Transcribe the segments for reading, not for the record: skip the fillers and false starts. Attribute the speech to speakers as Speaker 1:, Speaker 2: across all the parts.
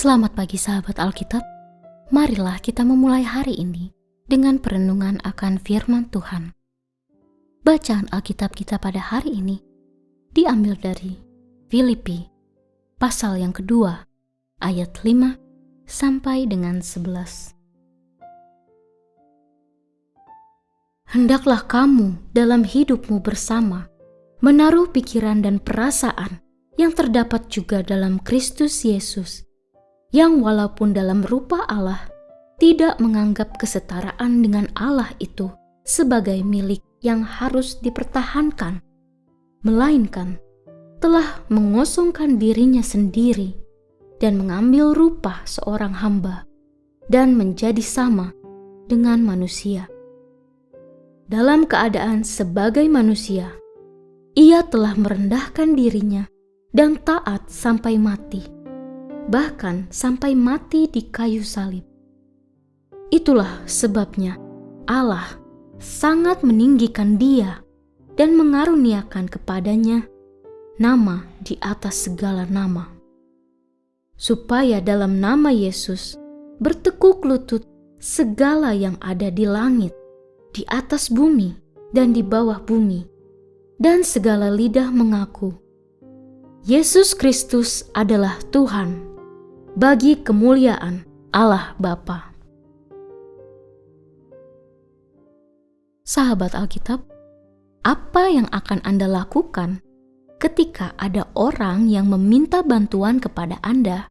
Speaker 1: Selamat pagi sahabat Alkitab. Marilah kita memulai hari ini dengan perenungan akan firman Tuhan. Bacaan Alkitab kita pada hari ini diambil dari Filipi pasal yang kedua ayat 5 sampai dengan 11. Hendaklah kamu dalam hidupmu bersama menaruh pikiran dan perasaan yang terdapat juga dalam Kristus Yesus, yang walaupun dalam rupa Allah tidak menganggap kesetaraan dengan Allah itu sebagai milik yang harus dipertahankan, melainkan telah mengosongkan dirinya sendiri dan mengambil rupa seorang hamba dan menjadi sama dengan manusia. Dalam keadaan sebagai manusia, ia telah merendahkan dirinya dan taat sampai mati, bahkan sampai mati di kayu salib. Itulah sebabnya Allah sangat meninggikan dia dan mengaruniakan kepadanya nama di atas segala nama, supaya dalam nama Yesus bertekuk lutut segala yang ada di langit, di atas bumi dan di bawah bumi, dan segala lidah mengaku Yesus Kristus adalah Tuhan, bagi kemuliaan Allah Bapa. Sahabat Alkitab, apa yang akan Anda lakukan ketika ada orang yang meminta bantuan kepada Anda,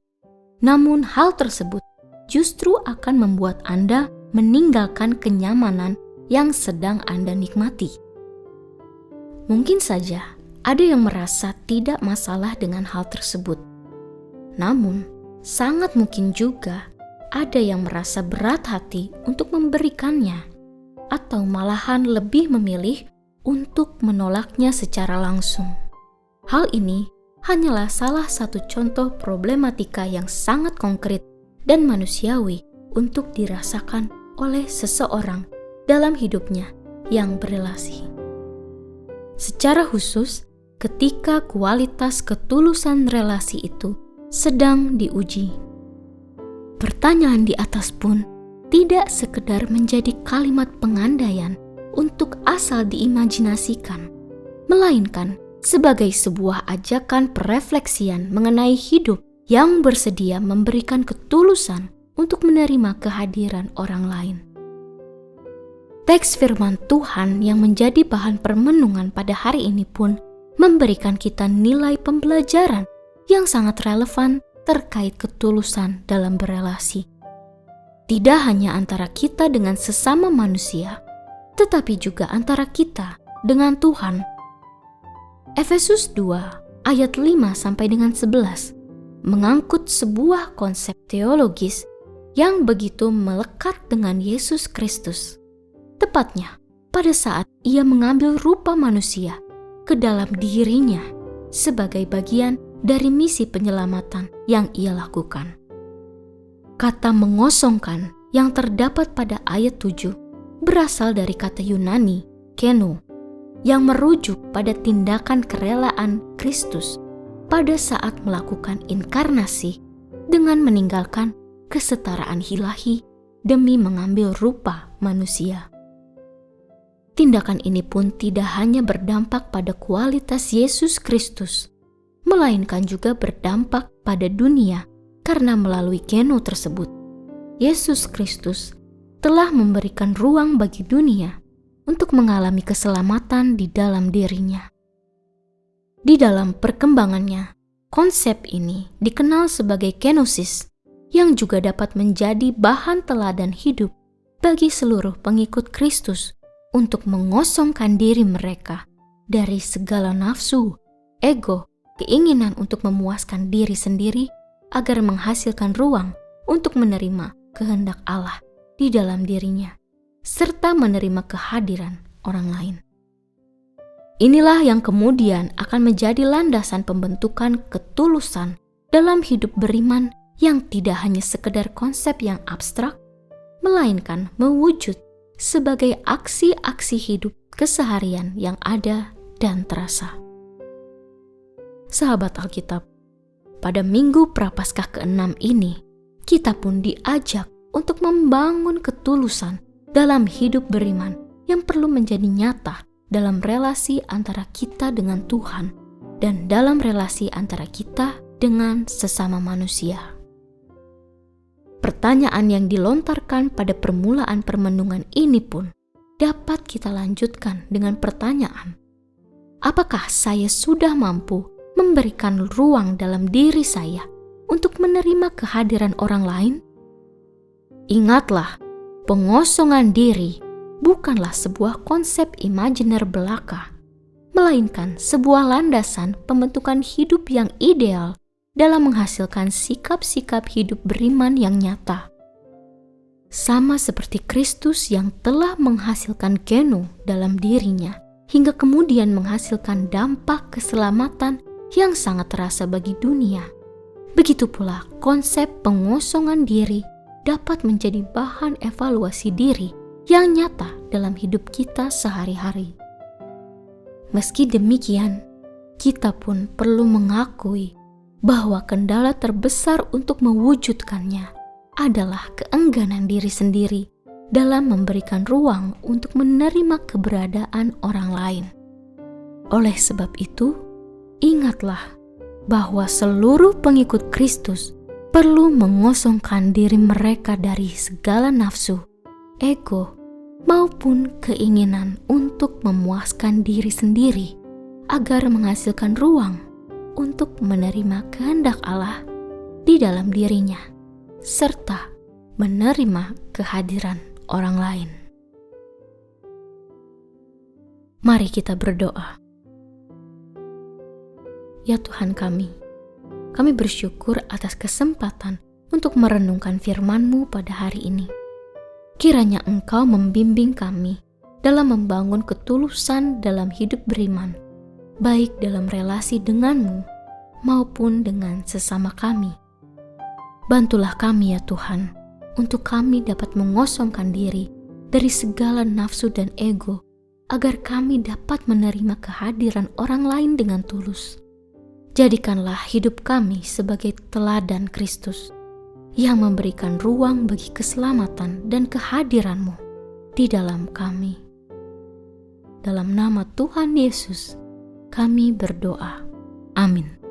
Speaker 1: namun hal tersebut justru akan membuat Anda meninggalkan kenyamanan yang sedang Anda nikmati? Mungkin saja ada yang merasa tidak masalah dengan hal tersebut, namun sangat mungkin juga ada yang merasa berat hati untuk memberikannya, atau malahan lebih memilih untuk menolaknya secara langsung. Hal ini hanyalah salah satu contoh problematika yang sangat konkret dan manusiawi untuk dirasakan oleh seseorang dalam hidupnya yang berelasi. Secara khusus, ketika kualitas ketulusan relasi itu sedang diuji. Pertanyaan di atas pun tidak sekedar menjadi kalimat pengandaian untuk asal diimajinasikan, melainkan sebagai sebuah ajakan perefleksian mengenai hidup yang bersedia memberikan ketulusan untuk menerima kehadiran orang lain. Teks firman Tuhan yang menjadi bahan permenungan pada hari ini pun memberikan kita nilai pembelajaran yang sangat relevan terkait ketulusan dalam berelasi. Tidak hanya antara kita dengan sesama manusia, tetapi juga antara kita dengan Tuhan. Efesus 2 ayat 5 sampai dengan 11 mengangkut sebuah konsep teologis yang begitu melekat dengan Yesus Kristus. Tepatnya pada saat ia mengambil rupa manusia ke dalam dirinya sebagai bagian dari misi penyelamatan yang ia lakukan. Kata mengosongkan yang terdapat pada ayat 7 berasal dari kata Yunani keno, yang merujuk pada tindakan kerelaan Kristus pada saat melakukan inkarnasi dengan meninggalkan kesetaraan ilahi demi mengambil rupa manusia. Tindakan ini pun tidak hanya berdampak pada kualitas Yesus Kristus, melainkan juga berdampak pada dunia karena melalui keno tersebut, Yesus Kristus telah memberikan ruang bagi dunia untuk mengalami keselamatan di dalam dirinya. Di dalam perkembangannya, konsep ini dikenal sebagai kenosis, yang juga dapat menjadi bahan teladan hidup bagi seluruh pengikut Kristus untuk mengosongkan diri mereka dari segala nafsu, ego, keinginan untuk memuaskan diri sendiri agar menghasilkan ruang untuk menerima kehendak Allah di dalam dirinya, serta menerima kehadiran orang lain. Inilah yang kemudian akan menjadi landasan pembentukan ketulusan dalam hidup beriman yang tidak hanya sekedar konsep yang abstrak, melainkan mewujud sebagai aksi-aksi hidup keseharian yang ada dan terasa. Sahabat Alkitab, pada Minggu Prapaskah ke-6 ini, kita pun diajak untuk membangun ketulusan dalam hidup beriman yang perlu menjadi nyata dalam relasi antara kita dengan Tuhan dan dalam relasi antara kita dengan sesama manusia. Pertanyaan yang dilontarkan pada permulaan permenungan ini pun dapat kita lanjutkan dengan pertanyaan, apakah saya sudah mampu memberikan ruang dalam diri saya untuk menerima kehadiran orang lain? Ingatlah, pengosongan diri bukanlah sebuah konsep imajiner belaka, melainkan sebuah landasan pembentukan hidup yang ideal dalam menghasilkan sikap-sikap hidup beriman yang nyata. Sama seperti Kristus yang telah menghasilkan geno dalam dirinya, hingga kemudian menghasilkan dampak keselamatan yang sangat terasa bagi dunia. Begitu pula konsep pengosongan diri dapat menjadi bahan evaluasi diri yang nyata dalam hidup kita sehari-hari. Meski demikian, kita pun perlu mengakui bahwa kendala terbesar untuk mewujudkannya adalah keengganan diri sendiri dalam memberikan ruang untuk menerima keberadaan orang lain. Oleh sebab itu, ingatlah bahwa seluruh pengikut Kristus perlu mengosongkan diri mereka dari segala nafsu, ego, maupun keinginan untuk memuaskan diri sendiri agar menghasilkan ruang untuk menerima kehendak Allah di dalam dirinya, serta menerima kehadiran orang lain. Mari kita berdoa. Ya Tuhan kami bersyukur atas kesempatan untuk merenungkan firman-Mu pada hari ini. Kiranya Engkau membimbing kami dalam membangun ketulusan dalam hidup beriman, baik dalam relasi dengan-Mu maupun dengan sesama kami. Bantulah kami ya Tuhan, untuk kami dapat mengosongkan diri dari segala nafsu dan ego, agar kami dapat menerima kehadiran orang lain dengan tulus. Jadikanlah hidup kami sebagai teladan Kristus yang memberikan ruang bagi keselamatan dan kehadiran-Mu di dalam kami. Dalam nama Tuhan Yesus, kami berdoa. Amin.